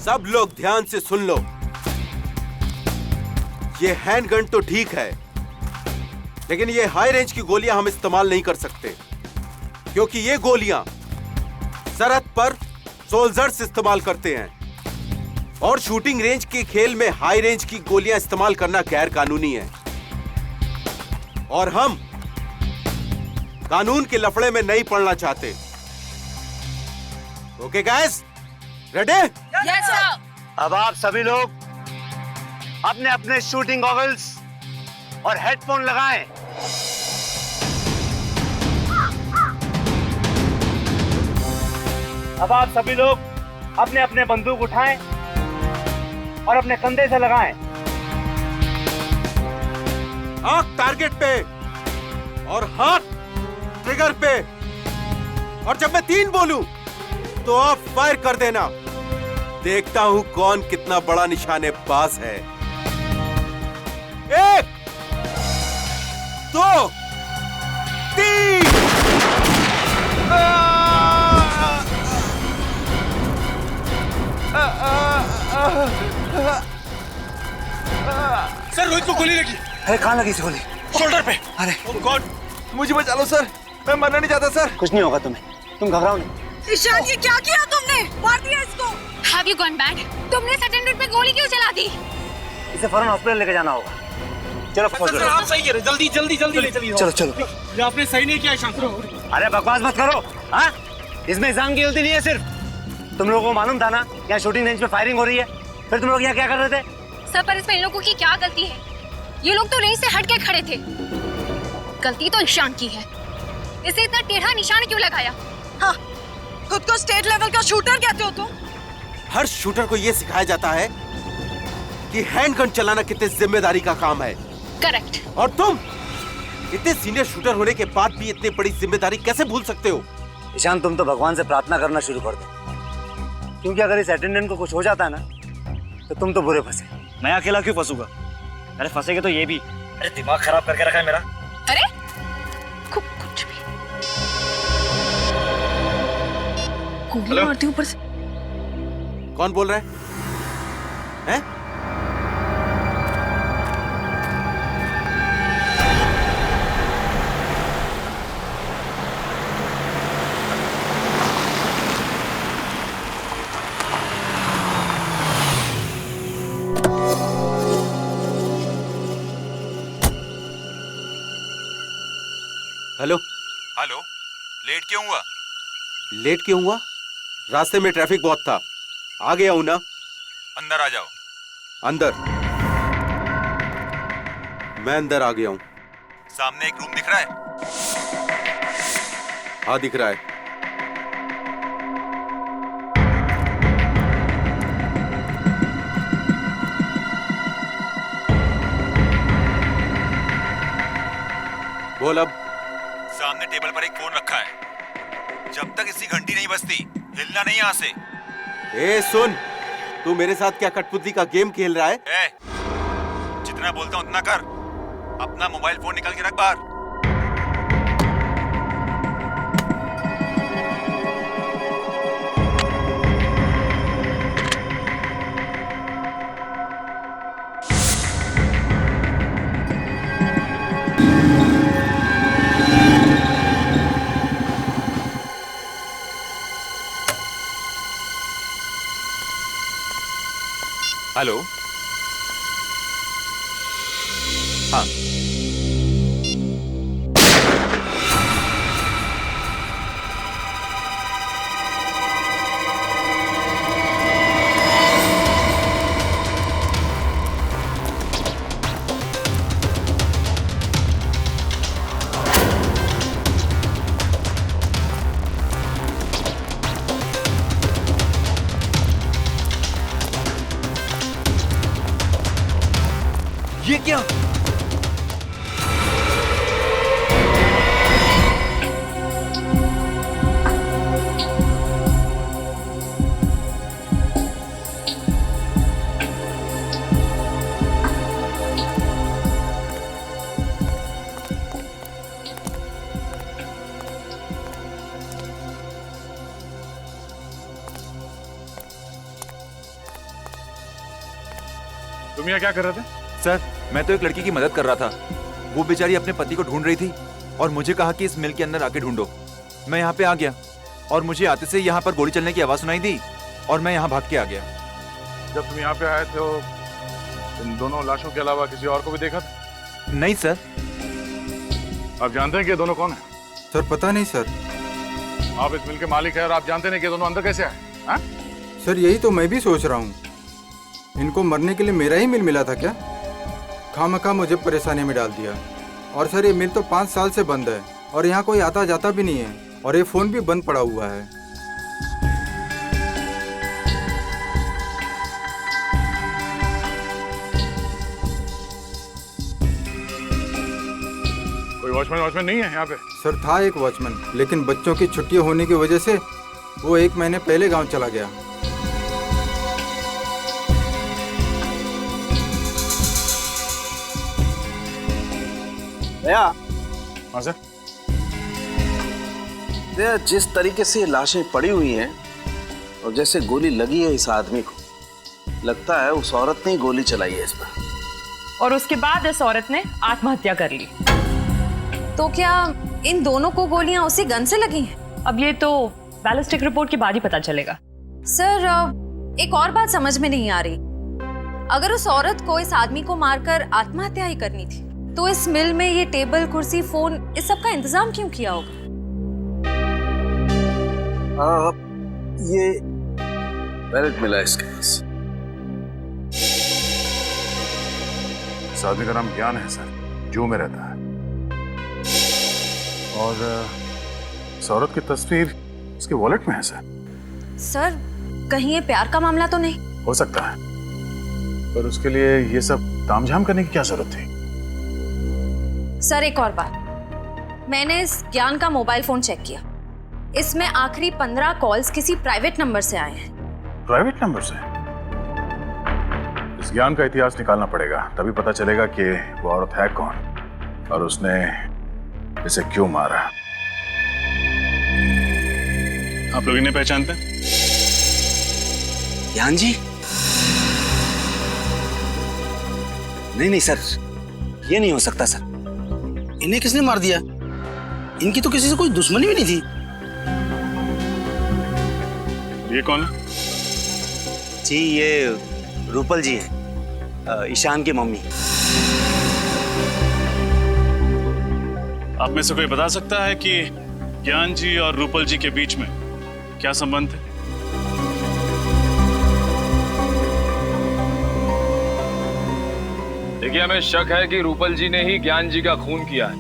सब लोग ध्यान से सुन लो। ये हैंडगन तो ठीक है, लेकिन ये हाई रेंज की गोलियां हम इस्तेमाल नहीं कर सकते, क्योंकि ये गोलियां सरहद पर सोल्जर्स इस्तेमाल करते हैं और शूटिंग रेंज के खेल में हाई रेंज की गोलियां इस्तेमाल करना गैर कानूनी है और हम कानून के लफड़े में नहीं पड़ना चाहते। Okay guys, ready? Yes sir. अब आप सभी लोग अपने अपने शूटिंग गॉगल्स और हेडफोन लगाएं। अब आप सभी लोग अपने अपने बंदूक उठाएं और अपने कंधे से लगाएं। आंख टारगेट पे और हाथ ट्रिगर पे, और जब मैं 3 बोलूं तो आप फायर कर देना। देखता हूं कौन कितना बड़ा निशानेबाज है। 1 2 3। सर रोहित को गोली लगी। अरे कहाँ लगी इस गोली? शोल्डर पे। अरे ओह गॉड, मुझे बचा लो सर, मैं मरना नहीं चाहता सर। कुछ नहीं होगा तुम्हें, तुम घबराओ नहीं। ईशान, ये क्या किया तुमने? मार दिया इसको। Have you gone mad? तुमने सेटेंडर पे गोली क्यों चला दी? इसे फौरन हॉस्पिटल लेके जाना होगा। चलो सर आप सही कह रहे, जल्दी जल्दी जल्दी ले चलिए। चलो चलो। ये आपने सही नहीं किया ईशान। अरे बकवास मत करो। हाँ, इसमें ईशान की गलती नहीं है। सिर्फ तुम लोगों को मालूम था ना यहाँ शूटिंग रेंज पे फायरिंग हो रही है, फिर तुम लोग यहाँ क्या कर रहे थे? सर पर इसमें इन लोगों की क्या गलती है? ये लोग तो रेंज से हट के खड़े थे। गलती तो ईशान की है। इसे इतना टेढ़ा निशान क्यों लगाया? हाँ, खुद को स्टेट लेवल का शूटर कहते हो तुम? हर शूटर को यह सिखाया जाता है कि हैंडगन चलाना कितनी जिम्मेदारी का काम है। करेक्ट। और तुम इतने सीनियर शूटर होने के बाद भी इतनी बड़ी जिम्मेदारी कैसे भूल सकते हो? ईशान, तुम तो भगवान से प्रार्थना करना शुरू कर दो, क्योंकि अगर इस अटेंडेंट को कुछ हो जाता है ना तो तुम तो बुरे फंसे। मैं अकेला क्यों फंसूंगा? अरे फंसेगे तो ये भी। अरे दिमाग खराब करके रखा है मेरा। अरे कुछ भी गोली मारती ऊपर से। कौन बोल रहा है? हैं? हेलो हेलो, लेट क्यों हुआ? लेट क्यों हुआ? रास्ते में ट्रैफिक बहुत था, आ गया हूं ना। अंदर आ जाओ। अंदर? मैं अंदर आ गया हूं। सामने एक रूम दिख रहा है? हाँ दिख रहा है। बोल अब। सामने टेबल पर एक फोन रखा है। जब तक इसकी घंटी नहीं बजती हिलना नहीं यहाँ से। ए सुन, तू मेरे साथ क्या कठपुतली का गेम खेल रहा है? जितना बोलता हूँ उतना कर। अपना मोबाइल फोन निकल के रख बाहर। हेलो। हाँ, ये क्या? तुम यहाँ क्या कर रहे थे? सर, मैं तो एक लड़की की मदद कर रहा था। वो बेचारी अपने पति को ढूंढ रही थी और मुझे कहा कि इस मिल के अंदर आके ढूंढो। मैं यहाँ पे आ गया और मुझे आते से यहाँ पर गोली चलने की आवाज सुनाई दी और मैं यहाँ भाग के आ गया। जब तुम यहाँ पे आए तो इन दोनों लाशों के अलावा किसी और को भी देखा था? नहीं सर। आप जानते हैं कि ये दोनों कौन है? सर पता नहीं सर। आप इस मिल के मालिक हैं और आप जानते नहीं कि ये दोनों अंदर कैसे आए? हाँ? सर यही तो मैं भी सोच रहा हूँ, इनको मरने के लिए मेरा ही मिल मिला था क्या? खामखा मुझे परेशानी में डाल दिया। और सर ये मिल तो 5 साल से बंद है और यहाँ कोई आता जाता भी नहीं है और ये फोन भी बंद पड़ा हुआ है। कोई वॉचमैन नहीं है यहाँ पे? सर था एक वॉचमैन, लेकिन बच्चों की छुट्टियां होने की वजह से वो 1 महीने पहले गांव चला गया। भैया, हाँ सर। भैया जिस तरीके से लाशें पड़ी हुई हैं और जैसे गोली लगी है इस आदमी को, लगता है उस औरत ने ही गोली चलाई है इस पर। और उसके बाद इस औरत ने आत्महत्या कर ली। तो क्या इन दोनों को गोलियां उसी गन से लगी हैं? अब ये तो बैलिस्टिक रिपोर्ट के बाद ही पता चलेगा। सर एक और बात समझ में नहीं आ रही, अगर उस औरत को इस आदमी को मारकर आत्महत्या ही करनी थी तो इस मिल में ये टेबल, कुर्सी, फोन, इस सब का इंतजाम क्यों किया होगा? ये वैलेट मिला इसके पास। इस आदमी का नाम ज्ञान है सर, जू में रहता है। और इस औरत की तस्वीर इसके वॉलेट में है सर। सर कहीं ये प्यार का मामला तो नहीं? हो सकता है, पर उसके लिए ये सब तामझाम करने की क्या जरूरत थी? सर एक और बात, मैंने इस ज्ञान का मोबाइल फोन चेक किया, इसमें आखिरी 15 कॉल्स किसी प्राइवेट नंबर से आए हैं। प्राइवेट नंबर से? इस ज्ञान का इतिहास निकालना पड़ेगा, तभी पता चलेगा कि वो औरत है कौन और उसने इसे क्यों मारा। आप लोग इन्हें पहचानते हैं? ज्ञान जी? नहीं सर, ये नहीं हो सकता सर। इन्हें किसने मार दिया? इनकी तो किसी से कोई दुश्मनी भी नहीं थी। ये कौन है? जी ये रूपल जी है, ईशान की मम्मी। आप में से कोई बता सकता है कि ज्ञान जी और रूपल जी के बीच में क्या संबंध है? देखिए, हमें शक है कि रूपल जी ने ही ज्ञान जी का खून किया है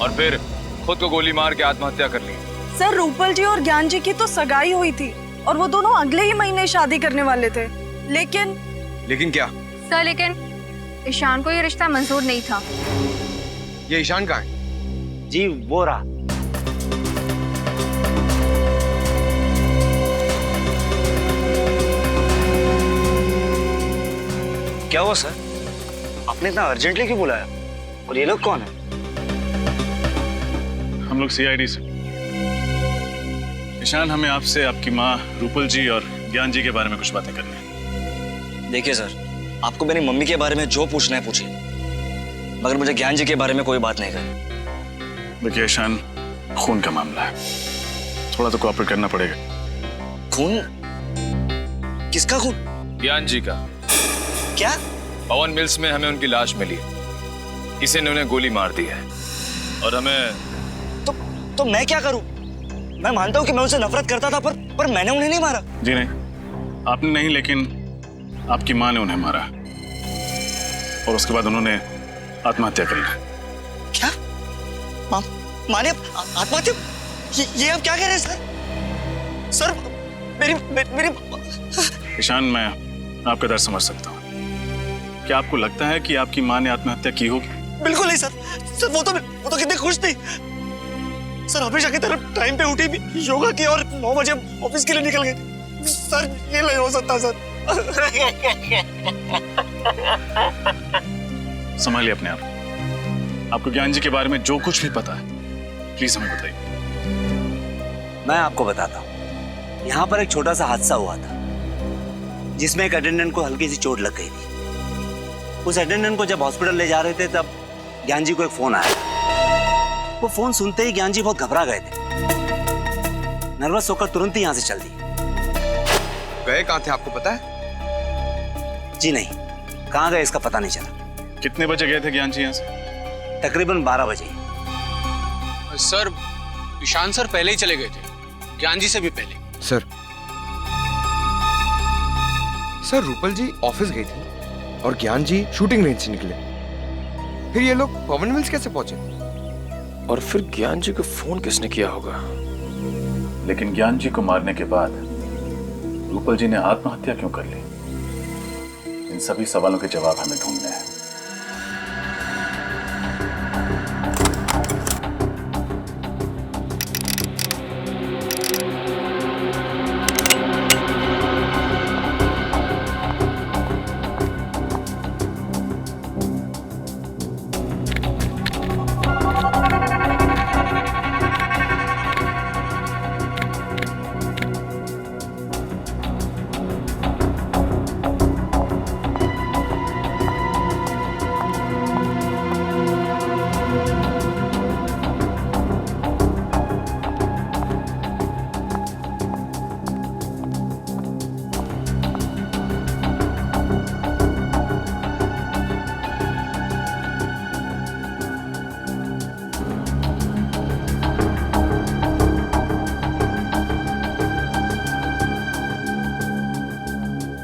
और फिर खुद को गोली मार के आत्महत्या कर ली। सर रूपल जी और ज्ञान जी की तो सगाई हुई थी और वो दोनों अगले ही महीने शादी करने वाले थे, लेकिन क्या सर, लेकिन ईशान को ये रिश्ता मंजूर नहीं था। ये ईशान कहाँ है? जी वो रहा। क्या हुआ सर? आपने इतना अर्जेंटली क्यों बुलाया? और ये लोग कौन है? हम लोग CID से। ईशान, हमें आपसे आपकी माँ रूपल जी और ज्ञान जी के बारे में कुछ बातें करनी है। देखिए सर, आपको मेरी मम्मी के बारे में जो पूछना है पूछिए, मगर मुझे ज्ञान जी के बारे में कोई बात नहीं करनी। देखिए ईशान, खून का मामला है, थोड़ा तो कोऑपरेट करना पड़ेगा। खून? किसका खून? ज्ञान जी का। क्या? पवन मिल्स में हमें उनकी लाश मिली, किसी ने उन्हें गोली मार दी है और हमें तो मैं क्या करूं? मैं मानता हूं कि मैं उनसे नफरत करता था, पर मैंने उन्हें नहीं मारा। जी नहीं, आपने नहीं, लेकिन आपकी माँ ने उन्हें मारा और उसके बाद उन्होंने आत्महत्या कर ली। क्या? माँ ने आत्महत्या? ये आप क्या कह रहे हैं सर? मेरी ईशान, मैं आपका दर्द समझ सकता हूँ। क्या आपको लगता है कि आपकी माँ ने आत्महत्या की होगी? बिल्कुल नहीं सर, वो तो कितनी खुश थी सर, हमेशा की तरह टाइम पे उठी भी, योगा की और 9 बजे ऑफिस के लिए निकल गई। सर ये नहीं हो सकता सर। संभालिए अपने आप। आपको ज्ञान जी के बारे में जो कुछ भी पता है प्लीज हमें बताइए। मैं आपको बताता हूँ, यहाँ पर एक छोटा सा हादसा हुआ था जिसमें एक अटेंडेंट को हल्की सी चोट लग गई थी। उस अटेंडेंट को जब हॉस्पिटल ले जा रहे थे तब ज्ञान जी को एक फोन आया। वो फोन सुनते ही ज्ञान जी बहुत घबरा गए थे। नर्वस होकर तुरंत ही यहाँ से चल दिए। गए कहाँ थे आपको पता है? जी नहीं, कहाँ गए इसका पता नहीं चला। कितने बजे गए थे ज्ञान जी यहाँ से? तकरीबन 12 बजे। सर ईशान सर पहले ही चले गए थे, ज्ञान जी से भी पहले। सर रूपल जी ऑफिस गई थी और ज्ञान जी शूटिंग रेंज से निकले। फिर ये लोग पवन मिल्स कैसे पहुंचे? और फिर ज्ञान जी को फोन किसने किया होगा? लेकिन ज्ञान जी को मारने के बाद रूपल जी ने आत्महत्या क्यों कर ली? इन सभी सवालों के जवाब हमें ढूंढने हैं।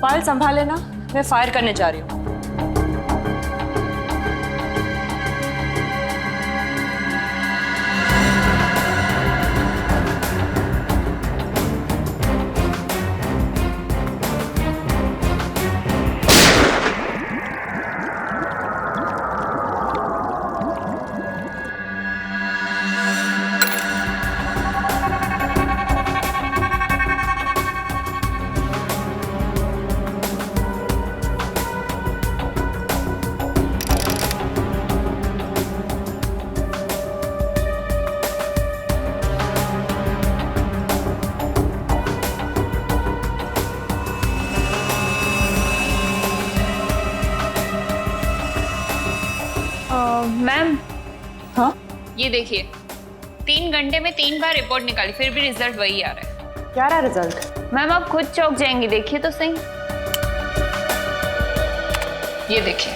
फाइल संभाल लेना, मैं फायर करने जा रही हूँ। मैम, हाँ ये देखिए 3 घंटे में 3 बार रिपोर्ट निकाली, फिर भी रिजल्ट वही आ रहा है। क्या रहा रिजल्ट? मैम आप खुद चौंक जाएंगी, देखिए तो सही। ये देखिए।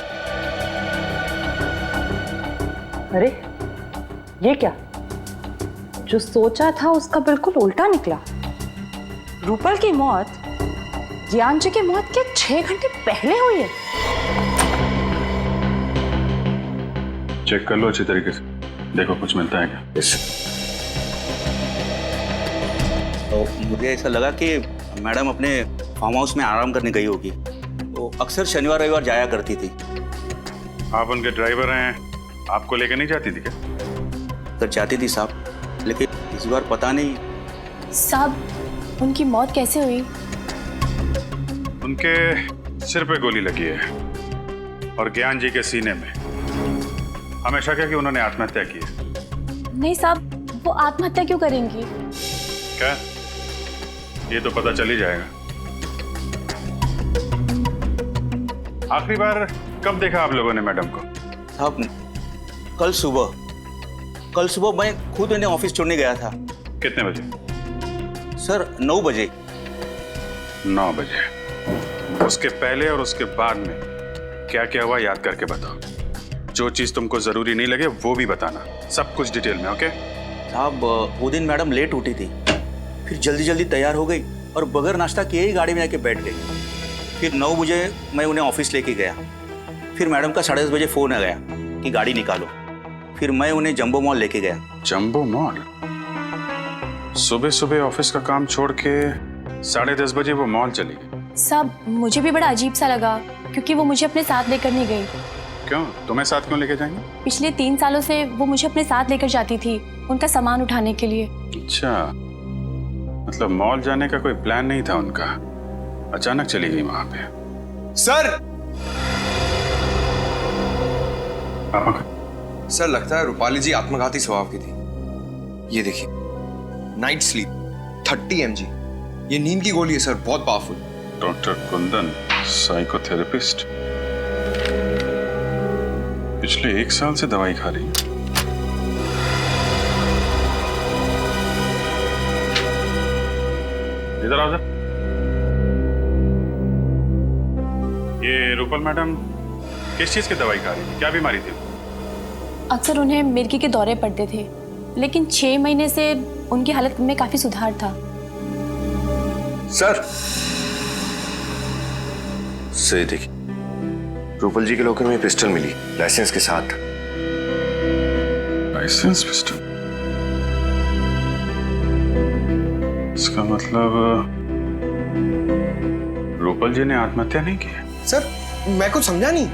अरे ये क्या? जो सोचा था उसका बिल्कुल उल्टा निकला। रूपल की मौत ज्ञान जी की मौत के 6 घंटे पहले हुई है। चेक कर लो अच्छी तरीके से, देखो कुछ मिलता है क्या। तो मुझे ऐसा लगा कि मैडम अपने फार्म हाउस में आराम करने गई होगी। तो अक्सर शनिवार रविवार जाया करती थी। आप उनके ड्राइवर हैं, आपको लेकर नहीं जाती थी क्या? तो जाती थी साहब, लेकिन इस बार पता नहीं। साहब उनकी मौत कैसे हुई? उनके सिर पे गोली लगी है और ज्ञान जी के सीने में। हमेशा क्या कि उन्होंने आत्महत्या की है। नहीं साहब, वो आत्महत्या क्यों करेंगी? क्या? ये तो पता चल ही जाएगा। आखिरी बार कब देखा आप लोगों ने मैडम को? साहब कल सुबह मैं खुद इन्हें ऑफिस छोड़ने गया था। कितने बजे? सर 9 बजे। 9 बजे। उसके पहले और उसके बाद में क्या क्या हुआ याद करके बताओ। जो चीज तुमको जरूरी नहीं लगे वो भी बताना, सब कुछ डिटेल में। ओके साहब, वो दिन मैडम लेट उठी थी, फिर जल्दी जल्दी तैयार हो गई और बगैर नाश्ता किए ही गाड़ी में आके बैठ गई। फिर 9 बजे मैं उन्हें ऑफिस लेके गया। फिर मैडम का 10:30 बजे फोन आ गया कि गाड़ी निकालो। फिर मैं उन्हें जंबो मॉल लेके गया। Jumbo mall? सुबह सुबह ऑफिस का काम छोड़ के 10:30 बजे वो मॉल चली गई? साहब मुझे भी बड़ा अजीब सा लगा, क्योंकि वो मुझे अपने साथ लेकर नहीं गई। क्यों? तुम्हें साथ क्यों लेके जाएंगे? पिछले 3 सालों से वो मुझे अपने साथ लेकर जाती थी, उनका सामान उठाने के लिए। अच्छा, मतलब मॉल जाने का कोई प्लान नहीं था उनका, अचानक चली गई वहां पे। सर! सर लगता है रूपाली जी आत्मघाती स्वभाव की थी। ये देखिए, नाइट स्लीप 30 mg। ये नींद की गोली है सर, बहुत पावरफुल। Doctor Kundan, psychotherapist. पिछले 1 साल से दवाई खा रही है। इधर आओ सर। ये रूपल मैडम किस चीज की दवाई खा रही थी? क्या बीमारी थी? अक्सर उन्हें मिर्गी के दौरे पड़ते थे, लेकिन 6 महीने से उनकी हालत में काफी सुधार था। सर सही देखिए, रूपल जी के लॉकर में पिस्टल मिली, लाइसेंस के साथ। License pistol? इसका मतलब रूपल जी ने आत्महत्या नहीं की है? सर मैं कुछ समझा नहीं।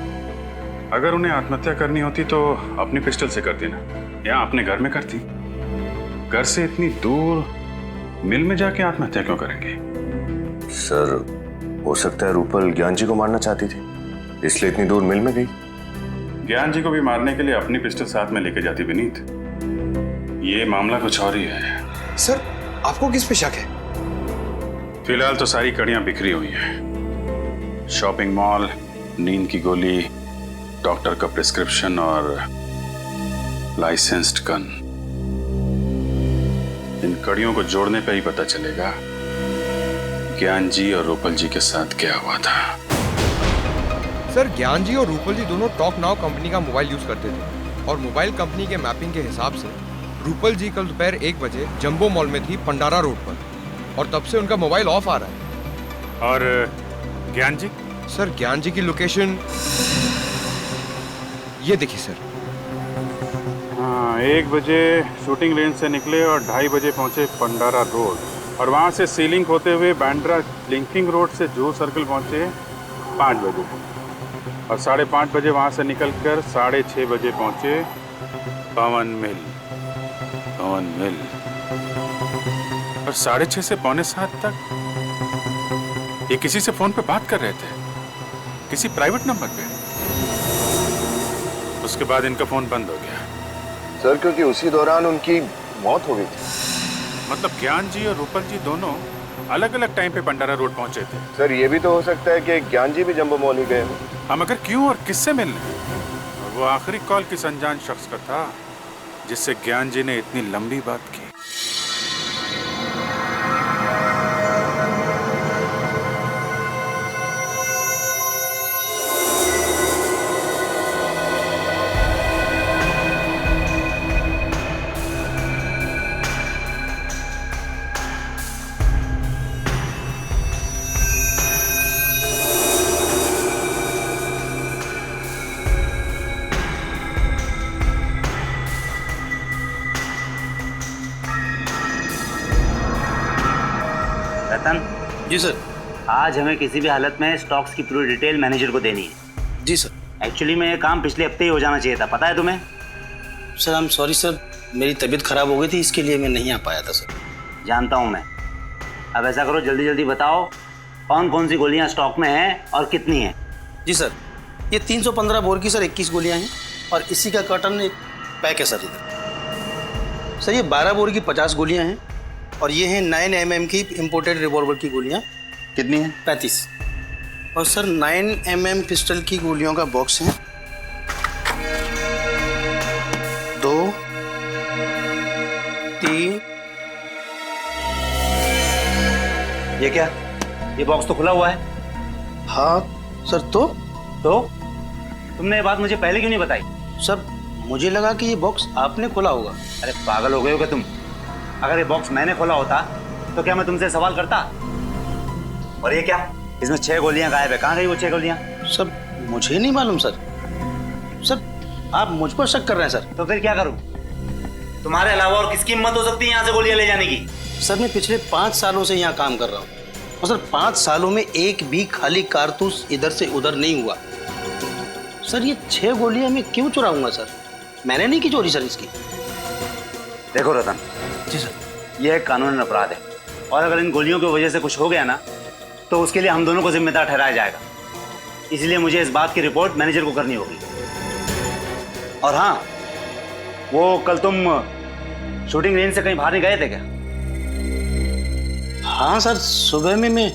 अगर उन्हें आत्महत्या करनी होती तो अपनी पिस्टल से करती ना, या अपने घर में करती। घर से इतनी दूर मिल में जाके आत्महत्या क्यों करेंगे? सर हो सकता है रूपल ज्ञान जी को मारना चाहती थी, इसलिए इतनी दूर मिल में गई। ज्ञान जी को भी मारने के लिए अपनी पिस्टल साथ में लेके जाती विनीत। ये मामला कुछ और ही है। सर आपको किस पे शक है? फिलहाल तो सारी कड़ियां बिखरी हुई हैं। शॉपिंग मॉल, नींद की गोली, डॉक्टर का प्रिस्क्रिप्शन और लाइसेंस्ड गन। इन कड़ियों को जोड़ने पे ही पता चलेगा ज्ञान जी और रूपल जी के साथ क्या हुआ था। सर ज्ञान जी और रूपल जी दोनों टॉक नाउ कंपनी का मोबाइल यूज करते थे और मोबाइल कंपनी के मैपिंग के हिसाब से रूपल जी कल दोपहर 1 बजे जंबो मॉल में थी पंडारा रोड पर, और तब से उनका मोबाइल ऑफ आ रहा है। और ज्ञान जी? सर ज्ञान जी की लोकेशन ये देखिए सर। हाँ, 1 बजे शूटिंग रेंज से निकले और 2:30 बजे पहुंचे पंडारा रोड, और वहां से सीलिंग होते हुए बैंड्रा लिंकिंग रोड से जूहू सर्कल पहुंचे 5 बजे, और 5:30 बजे वहां से निकलकर 6:30 बजे पहुंचे पवन मिल। और 6:30 से 6:45 तक ये किसी से फोन पे बात कर रहे थे, किसी प्राइवेट नंबर पे। उसके बाद इनका फोन बंद हो गया। सर क्योंकि उसी दौरान उनकी मौत हो गई थी। मतलब ज्ञान जी और रूपल जी दोनों अलग अलग टाइम पे पंडारा रोड पहुंचे थे। सर ये भी तो हो सकता है कि ज्ञान जी भी जंबो मॉल ही गए हो। हम अगर क्यों और किससे मिलने? और वो आखिरी कॉल किस अनजान शख्स का था जिससे ज्ञान जी ने इतनी लंबी बात की। रतन जी सर। आज हमें किसी भी हालत में स्टॉक्स की पूरी डिटेल मैनेजर को देनी है। जी सर। एक्चुअली में ये काम पिछले हफ्ते ही हो जाना चाहिए था, पता है तुम्हें? Sir I am sorry sir, मेरी तबीयत खराब हो गई थी, इसके लिए मैं नहीं आ पाया था सर। जानता हूँ मैं। अब ऐसा करो, जल्दी जल्दी बताओ कौन कौन सी गोलियाँ स्टॉक में हैं और कितनी हैं। जी सर, ये 315 बोर की सर 21 गोलियाँ हैं, और इसी का कर्टन एक पैक है सर इधर। सर ये 12 बोर की 50 गोलियाँ हैं, और ये हैं 9 mm की इम्पोर्टेड रिवॉल्वर की गोलियाँ। कितनी हैं? 35। और सर 9 mm पिस्टल की गोलियों का बॉक्स है 2 3। ये क्या? ये बॉक्स तो खुला हुआ है। हाँ सर। तो तुमने ये बात मुझे पहले क्यों नहीं बताई? सर मुझे लगा कि ये बॉक्स आपने खोला होगा। अरे पागल हो गए हो क्या तुम? अगर ये बॉक्स मैंने खोला होता तो क्या मैं तुमसे सवाल करता? और ये क्या? इसमें 6 गोलियां गायब है, कहाँ गई वो 6 गोलियां? सर मुझे नहीं मालूम सर। सर आप मुझ पर शक कर रहे हैं सर। तो फिर क्या करूं? तुम्हारे अलावा और किसकी हिम्मत हो सकती है यहाँ से गोलियां ले जाने की? सर मैं पिछले 5 सालों से यहाँ काम कर रहा हूँ, और सर 5 सालों में एक भी खाली कारतूस इधर से उधर नहीं हुआ। सर ये 6 गोलियां मैं क्यों चुराऊंगा सर? मैंने नहीं की चोरी सर इसकी। देखो रतन जी सर, यह एक कानूनी अपराध है, और अगर इन गोलियों की वजह से कुछ हो गया ना तो उसके लिए हम दोनों को जिम्मेदार ठहराया जाएगा। इसलिए मुझे इस बात की रिपोर्ट मैनेजर को करनी होगी। और हाँ, वो कल तुम शूटिंग रेंज से कहीं बाहर नहीं गए थे क्या? हाँ सर, सुबह में मैं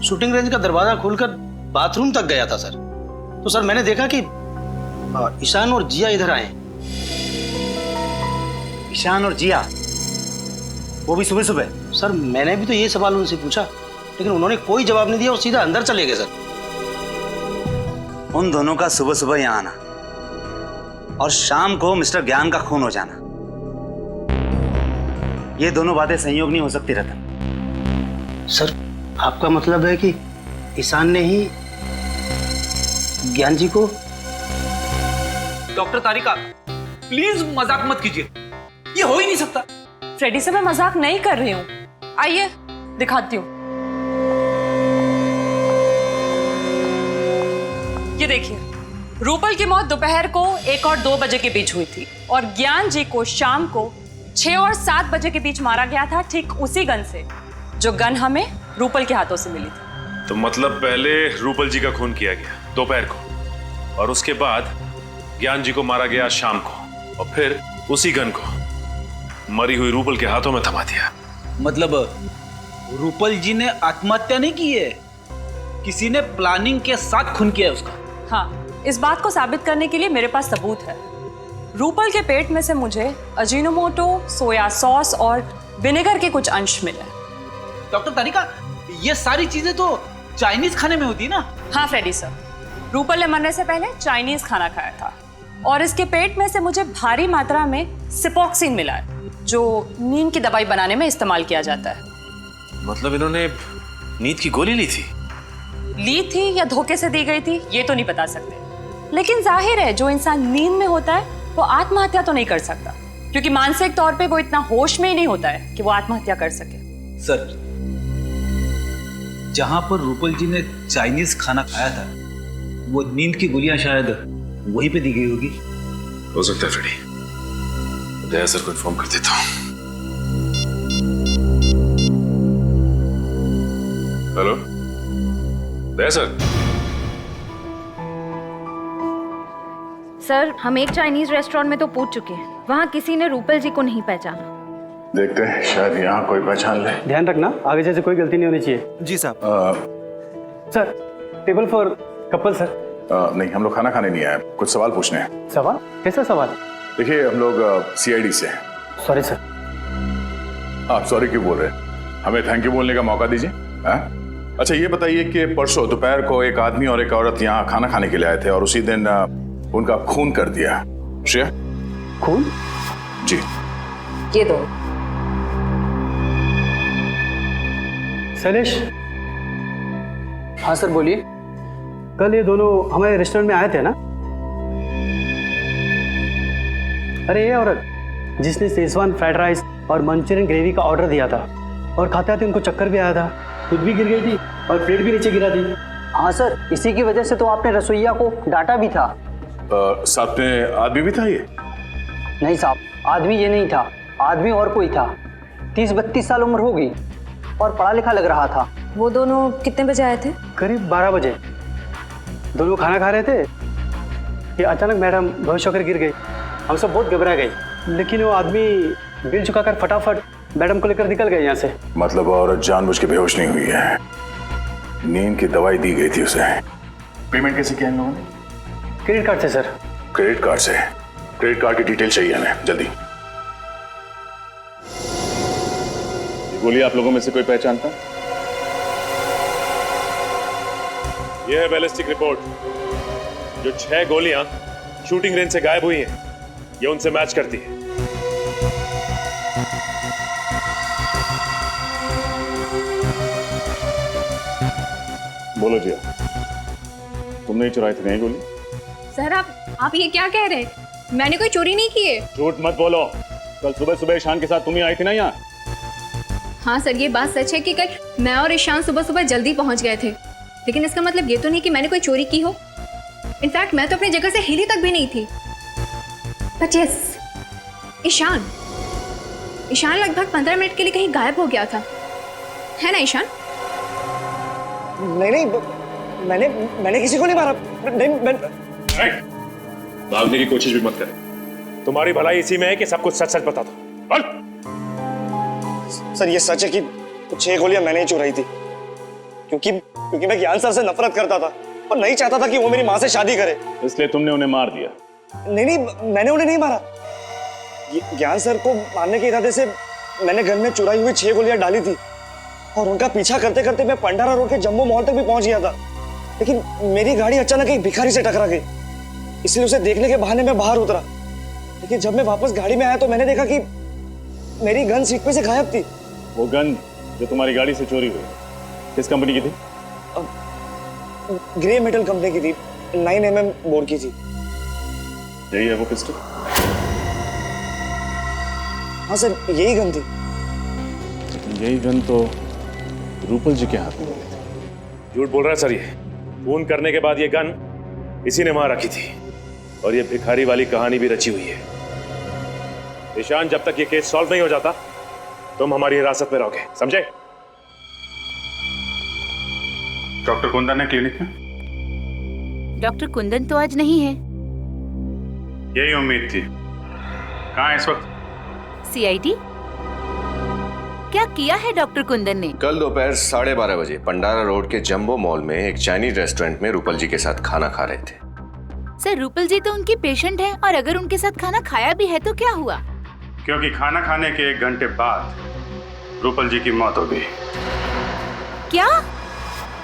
शूटिंग रेंज का दरवाजा खोलकर बाथरूम तक गया था सर। तो सर मैंने देखा कि ईशान और जिया इधर आए। ईशान और जिया, वो भी सुबह सुबह? सर मैंने भी तो ये सवाल उनसे पूछा, लेकिन उन्होंने कोई जवाब नहीं दिया और सीधा अंदर चले गए सर। उन दोनों का सुबह सुबह यहाँ आना और शाम को मिस्टर ज्ञान का खून हो जाना, ये दोनों बातें संयोग नहीं हो सकती रतन। सर आपका मतलब है कि ईशान ने ही ज्ञान जी को? डॉक्टर तारिका, प्लीज मजाक मत कीजिए, ये हो ही नहीं सकता। फ्रेडी से मैं मजाक नहीं कर रही हूँ, आइए दिखाती हूँ। ये देखिए, रूपल की मौत दोपहर को 1 और 2 बजे के बीच हुई थी और ज्ञान जी को शाम को 6 और 7 बजे के बीच मारा गया था, ठीक उसी गन से जो गन हमें रूपल के हाथों से मिली थी। तो मतलब पहले रूपल जी का खून किया गया दोपहर को, और उसके बाद ज्ञान जी को मारा गया शाम को, और फिर उसी गन को मरी हुई रूपल के हाथों में थमा दिया। मतलब रूपल जी ने आत्महत्या नहीं की है, किसी ने प्लानिंग के साथ खून किया है उसका। हाँ, इस बात को साबित करने के लिए मेरे पास सबूत है। रूपल के पेट में से मुझे अजीनोमोटो, सोया सॉस और विनेगर के कुछ अंश मिले। डॉक्टर तारिका, ये सारी चीजें तो चाइनीज खाने में होती है ना? हाँ फ्रेडी सर, रूपल ने मरने से पहले चाइनीज खाना खाया था और इसके पेट में से मुझे भारी मात्रा में सिपोक्सिन मिला है, जो नींद की दवाई बनाने में इस्तेमाल किया जाता है। मतलब इन्होंने नींद की गोली ली थी या धोखे से दी गई थी, ये तो नहीं बता सकते, लेकिन जाहिर है जो इंसान नींद में होता है वो आत्महत्या तो नहीं कर सकता, क्योंकि मानसिक तौर पे वो इतना होश में ही नहीं होता है कि वो आत्महत्या कर सके। सर, जहां पर रूपल जी ने चाइनीज खाना खाया था, वो नींद की गोलियां शायद वहीं पे दी गई होगी। हो सकता है फ्रेडी, दया सर को इन्फॉर्म कर देता हूँ। हेलो दया सर। सर, हम एक चाइनीज रेस्टोरेंट में तो पूछ चुके हैं, वहाँ किसी ने रूपल जी को नहीं पहचाना। देखते हैं, शायद यहाँ कोई पहचान ले। ध्यान रखना, आगे जैसे कोई गलती नहीं होनी चाहिए। जी साहब। Sir, table for couple sir. नहीं, हम लोग खाना खाने नहीं आए, कुछ सवाल पूछने हैं। सवाल? कैसा सवाल? देखिए, हम लोग CID से हैं। Sorry sir. आप सॉरी क्यों बोल रहे हैं? हमें थैंक यू बोलने का मौका दीजिए। अच्छा ये बताइए कि परसों दोपहर को एक आदमी और एक औरत यहाँ खाना खाने के लिए आए थे और उसी दिन उनका खून कर दिया। श्रेया? खून? जी। ये दो। शैलेश? हाँ सर बोलिए। कल ये दोनों हमारे रेस्टोरेंट में आए थे ना? अरे ये औरत जिसने शेजवान फ्राइड राइस और मंचूरियन ग्रेवी का ऑर्डर दिया था और खाते खाते उनको चक्कर भी आया था, खुद भी गिर गई थी और प्लेट भी नीचे गिरा दी। हाँ सर, इसी की वजह से तो आपने रसोइया को डांटा भी था। साथ में आदमी भी था ये? नहीं साहब, आदमी ये नहीं था, आदमी और कोई था। 30-32 साल उम्र होगी और पढ़ा लिखा लग रहा था। वो दोनों कितने बजे आए थे? करीब 12 बजे। दोनों खाना खा रहे थे कि अचानक मैडम बेहोश होकर गिर गई। हम सब बहुत घबरा गए, लेकिन वो आदमी बिल चुकाकर फटाफट मैडम को लेकर निकल गए यहाँ से। मतलब औरत जानबूझ के बेहोश नहीं हुई है, नींद की दवाई दी गई थी उसे। पेमेंट कैसे किया इन लोगों ने? क्रेडिट कार्ड से सर। क्रेडिट कार्ड से? क्रेडिट कार्ड की डिटेल चाहिए हमें जल्दी। गोली आप लोगों में से कोई पहचानता? यह है बैलिस्टिक रिपोर्ट। जो 6 गोलियां शूटिंग रेंज से गायब हुई हैं, ये उनसे मैच करती है। बोलो जिया, तुमने ही चुराई थी नहीं गोली? सर आप ये क्या कह रहे हैं? मैंने कोई चोरी नहीं की है। झूठ मत बोलो, कल सुबह सुबह ईशान के साथ तुम ही आई थी ना यहाँ? हाँ सर, ये बात सच है कि कल मैं और ईशान सुबह सुबह जल्दी पहुंच गए थे, लेकिन इसका मतलब ये तो नहीं कि मैंने कोई चोरी की हो। इनफैक्ट मैं तो अपनी जगह से हिली तक भी नहीं थी। बट यस, ईशान लगभग 15 मिनट के लिए कहीं गायब हो गया था, है ना ईशान? नहीं, मैंने किसी को नहीं मारा। भागने की कोशिश भी मत करें, तुम्हारी भलाई इसी में है कि सब कुछ सच सच बता दो। सर ये सच है कि 6 गोलियां मैंने ही चुराई थी, क्योंकि मैं ज्ञान सर से नफरत करता था और नहीं चाहता था कि वो मेरी माँ से शादी करे। इसलिए तुमने उन्हें मार दिया? नहीं, मैंने उन्हें नहीं मारा। ज्ञान सर को मारने के इरादे से मैंने गन में चुराई हुई 6 गोलियां डाली थी और उनका पीछा करते करते मैं पंडारा रोड के जंबो मॉल तक भी पहुंच गया था। लेकिन मेरी गाड़ी अचानक एक भिखारी से टकरा गई, इसलिए उसे देखने के बहाने मैं बाहर उतरा। लेकिन जब मैं वापस गाड़ी में आया तो मैंने देखा कि मेरी गन सीट पे से गायब थी। वो गन जो तुम्हारी गाड़ी से चोरी हुई किस कंपनी की थी? ग्रे मेटल कंपनी की थी, 9mm बोर की थी। यही है वो पिस्टल? हाँ सर, यही गन थी। यही गन तो रूपल जी के हाथ में थी। झूठ बोल रहा है सर ये। खून करने के बाद ये गन इसी ने वहां रखी थी और ये भिखारी वाली कहानी भी रची हुई है। ईशान, जब तक ये केस सॉल्व नहीं हो जाता तुम हमारी हिरासत में रहोगे, समझे? डॉक्टर कुंदन है क्लिनिक में? डॉक्टर कुंदन तो आज नहीं है। यही उम्मीद थी। कहाँ है इस वक्त? सीआईडी? क्या किया है डॉक्टर कुंदन ने? कल दोपहर 12:30 बजे पंडारा रोड के जंबो मॉल में एक चाइनीज रेस्टोरेंट में रूपल जी के साथ खाना खा रहे थे। सर, रूपल जी तो उनकी पेशेंट है और अगर उनके साथ खाना खाया भी है तो क्या हुआ? क्योंकि खाना खाने के 1 घंटे बाद रूपल जी की मौत हो गई। क्या?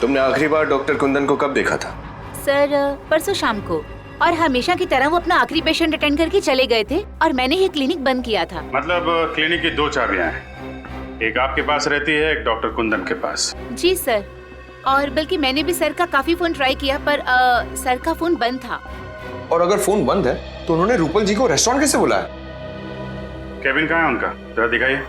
तुमने आखिरी बार डॉक्टर कुंदन को कब देखा था? सर, परसों शाम को, और हमेशा की तरह वो अपना आखिरी पेशेंट अटेंड करके चले गए थे और मैंने ही क्लिनिक बंद किया था। मतलब क्लिनिक की 2 चाबियां हैं, एक आपके पास रहती है, एक डॉक्टर कुंदन के पास। जी सर, और बल्कि मैंने भी सर का काफी फोन ट्राई किया पर सर का फोन बंद था। और अगर फोन बंद है तो उन्होंने रूपल जी को रेस्टोरेंट कैसे बुलाया? केबिन कहाँ है उनका, जरा दिखाइए।